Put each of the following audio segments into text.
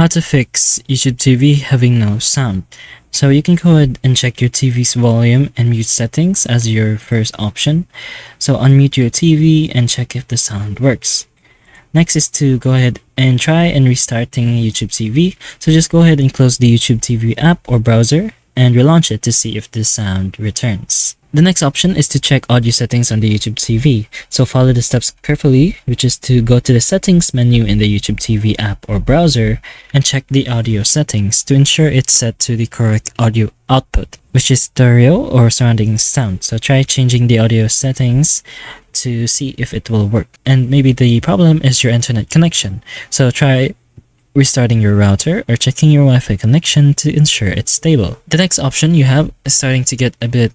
how to fix YouTube TV having no sound. So you can go ahead and check your TV's volume and mute settings as your first option. So unmute your TV and check if the sound works. Next is to go ahead and try and restarting YouTube TV. So just go ahead and close the YouTube TV app or browser and relaunch it to see if the sound returns. The next option is to check audio settings on the YouTube TV. So follow the steps carefully, which is to go to the settings menu in the YouTube TV app or browser and check the audio settings to ensure it's set to the correct audio output, which is stereo or surrounding sound. So try changing the audio settings to see if it will work. And maybe the problem is your internet connection. So try restarting your router or checking your Wi-Fi connection to ensure it's stable. The next option you have is starting to get a bit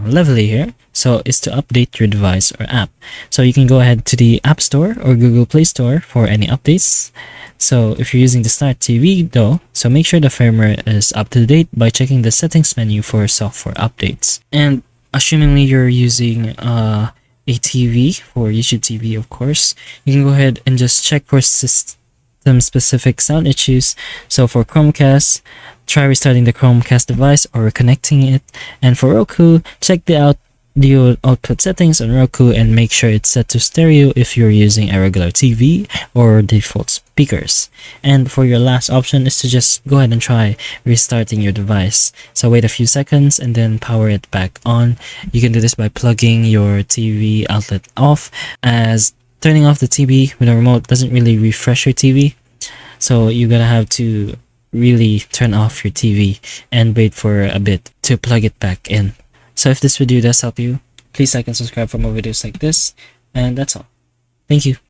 lovely here, so is to update your device or app. So you can go ahead to the App Store or Google Play Store for any updates. So if you're using the Smart TV though, so make sure the firmware is up to date by checking the settings menu for software updates. And assumingly you're using a TV for YouTube TV, of course, you can go ahead and just check for system specific sound issues. So for Chromecast, try restarting the Chromecast device or reconnecting it. And for Roku, check the audio output settings on Roku and make sure it's set to stereo if you're using a regular TV or default speakers. And for your last option is to just go ahead and try restarting your device. So wait a few seconds and then power it back on. You can do this by plugging your TV outlet off, as turning off the TV with a remote doesn't really refresh your TV. So you're gonna have to really turn off your TV and wait for a bit to plug it back in. So if this video does help you, please like and subscribe for more videos like this, and that's all. Thank you.